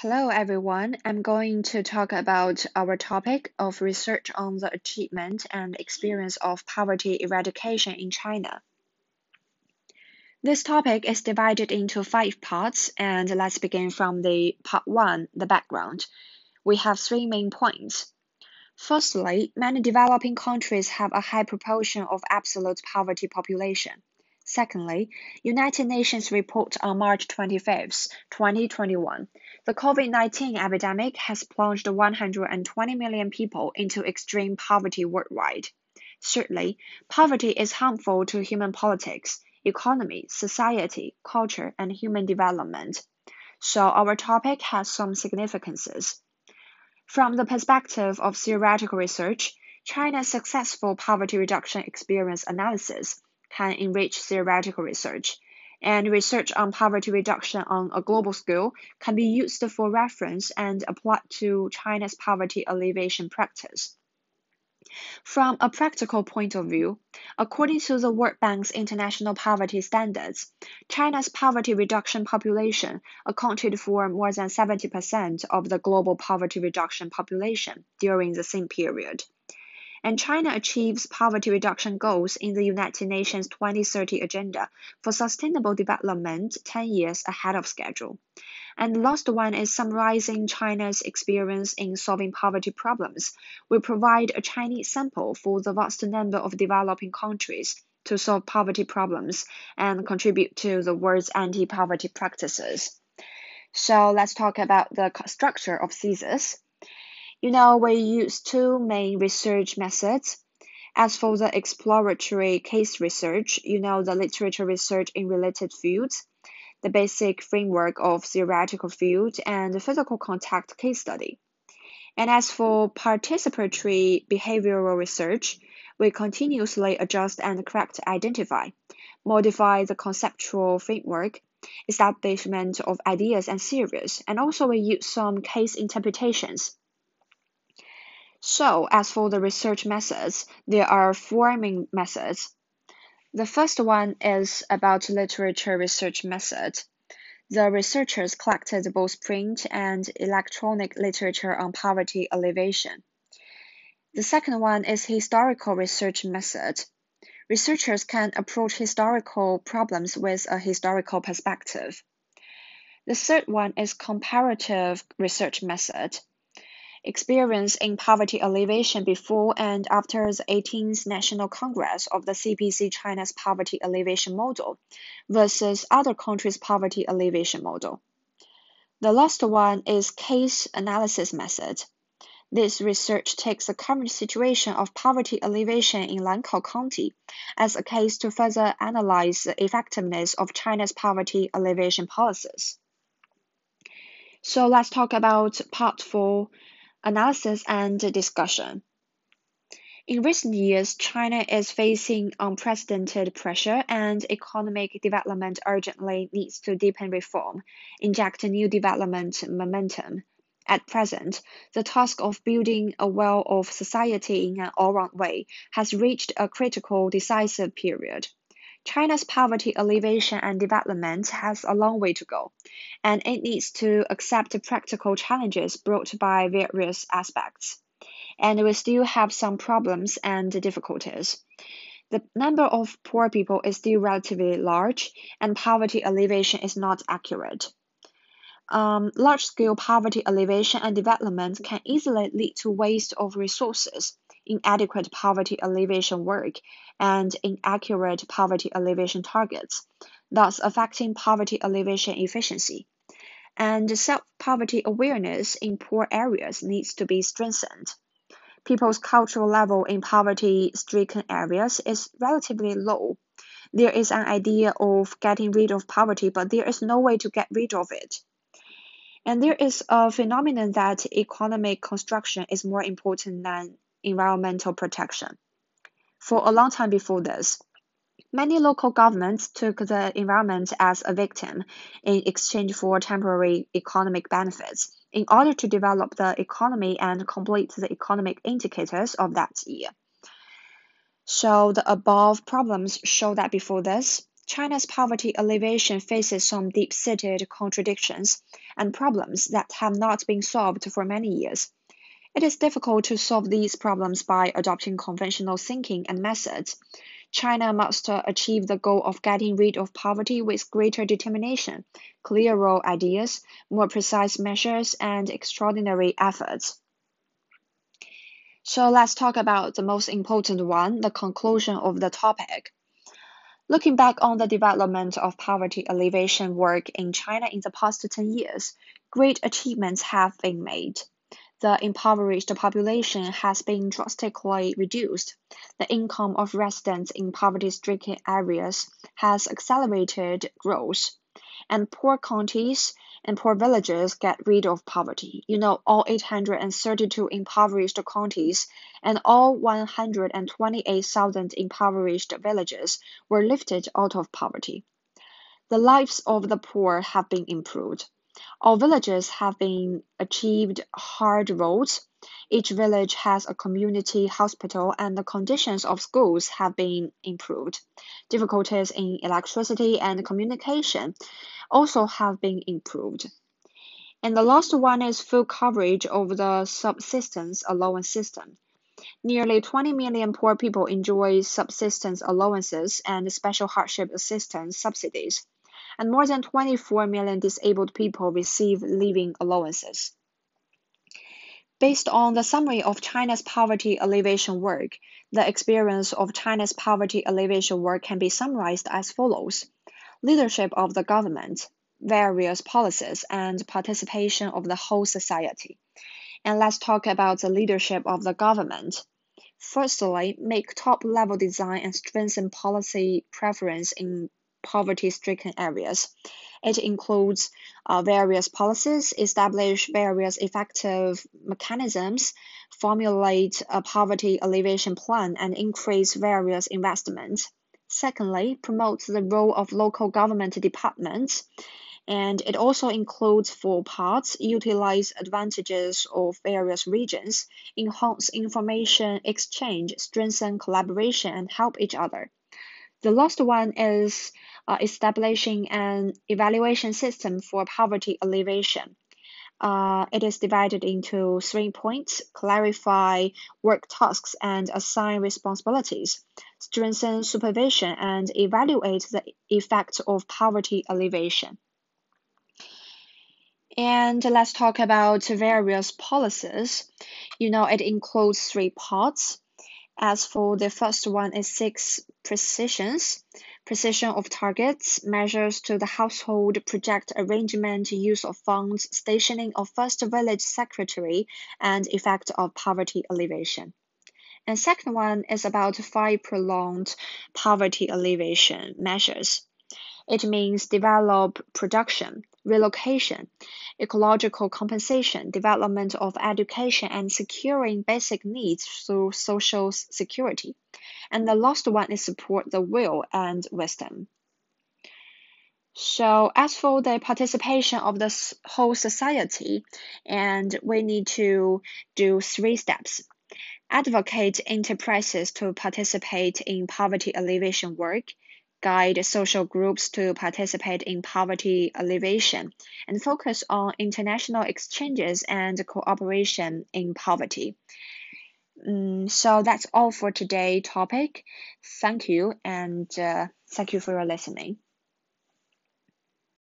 Hello everyone, I'm going to talk about our topic of research on the achievement and experience of poverty eradication in China. This topic is divided into 5 parts, and let's begin from the part 1, the background. We have 3 main points. Firstly, many developing countries have a high proportion of absolute poverty population. Secondly, United Nations report on March 25, 2021, the COVID-19 epidemic has plunged 120 million people into extreme poverty worldwide. Thirdly, poverty is harmful to human politics, economy, society, culture, and human development. So our topic has some significances. From the perspective of theoretical research, China's successful poverty reduction experience analysis can enrich theoretical research, and research on poverty reduction on a global scale can be used for reference and applied to China's poverty alleviation practice. From a practical point of view, according to the World Bank's International Poverty Standards, China's poverty reduction population accounted for more than 70% of the global poverty reduction population during the same period. And China achieves poverty reduction goals in the United Nations 2030 Agenda for Sustainable Development 10 years ahead of schedule. And the last one is summarizing China's experience in solving poverty problems. We provide a Chinese sample for the vast number of developing countries to solve poverty problems and contribute to the world's anti-poverty practices. So let's talk about the structure of THESIS. We use 2 main research methods. As for the exploratory case research, the literature research in related fields, the basic framework of theoretical field, and the physical contact case study. And as for participatory behavioral research, we continuously adjust and correct identify, modify the conceptual framework, establishment of ideas and theories, and also we use some case interpretations. So, as for the research methods, there are 4 main methods. The first one is about literature research method. The researchers collected both print and electronic literature on poverty alleviation. The second one is historical research method. Researchers can approach historical problems with a historical perspective. The third one is comparative research method. Experience in poverty alleviation before and after the 18th National Congress of the CPC China's poverty alleviation model versus other countries' poverty alleviation model. The last one is case analysis method. This research takes the current situation of poverty alleviation in Lankao County as a case to further analyze the effectiveness of China's poverty alleviation policies. So let's talk about part 4. Analysis and discussion. In recent years, China is facing unprecedented pressure, and economic development urgently needs to deepen reform, inject new development momentum. At present, the task of building a well-off society in an all-round way has reached a critical, decisive period. China's poverty alleviation and development has a long way to go, and it needs to accept the practical challenges brought by various aspects. And we still have some problems and difficulties. The number of poor people is still relatively large, and poverty alleviation is not accurate. Large-scale poverty alleviation and development can easily lead to waste of resources, inadequate poverty alleviation work, and inaccurate poverty alleviation targets, thus affecting poverty alleviation efficiency. And self-poverty awareness in poor areas needs to be strengthened. People's cultural level in poverty-stricken areas is relatively low. There is an idea of getting rid of poverty, but there is no way to get rid of it. And there is a phenomenon that economic construction is more important than environmental protection. For a long time before this, many local governments took the environment as a victim in exchange for temporary economic benefits in order to develop the economy and complete the economic indicators of that year. So the above problems show that before this, China's poverty alleviation faces some deep-seated contradictions and problems that have not been solved for many years. It is difficult to solve these problems by adopting conventional thinking and methods. China must achieve the goal of getting rid of poverty with greater determination, clearer ideas, more precise measures, and extraordinary efforts. So let's talk about the most important one, the conclusion of the topic. Looking back on the development of poverty alleviation work in China in the past 10 years, great achievements have been made. The impoverished population has been drastically reduced. The income of residents in poverty-stricken areas has accelerated growth, and poor counties and poor villages get rid of poverty. All 832 impoverished counties and all 128,000 impoverished villages were lifted out of poverty. The lives of the poor have been improved. All villages have been achieved hard roads. Each village has a community hospital and the conditions of schools have been improved. Difficulties in electricity and communication also have been improved. And the last one is full coverage of the subsistence allowance system. Nearly 20 million poor people enjoy subsistence allowances and special hardship assistance subsidies, and more than 24 million disabled people receive living allowances. Based on the summary of China's poverty alleviation work, the experience of China's poverty alleviation work can be summarized as follows: leadership of the government, various policies, and participation of the whole society. And let's talk about the leadership of the government. Firstly, make top-level design and strengthen policy preference in poverty-stricken areas. It includes various policies, establish various effective mechanisms, formulate a poverty alleviation plan, and increase various investments. Secondly, promote the role of local government departments, and it also includes four parts: utilize advantages of various regions, enhance information exchange, strengthen collaboration, and help each other. The last one is establishing an evaluation system for poverty alleviation. It is divided into 3 points: clarify work tasks and assign responsibilities, strengthen supervision, and evaluate the effects of poverty alleviation. And let's talk about various policies. It includes 3 parts. As for the first one is 6 precision of targets, measures to the household, project arrangement, use of funds, stationing of first village secretary, and effect of poverty alleviation. And second one is about 5 prolonged poverty alleviation measures. It means develop production, relocation, ecological compensation, development of education, and securing basic needs through social security. And the last one is support the will and wisdom. So as for the participation of the whole society, and we need to do 3 steps. Advocate enterprises to participate in poverty alleviation work, guide social groups to participate in poverty alleviation, and focus on international exchanges and cooperation in poverty. So that's all for today's topic. Thank you, and thank you for your listening.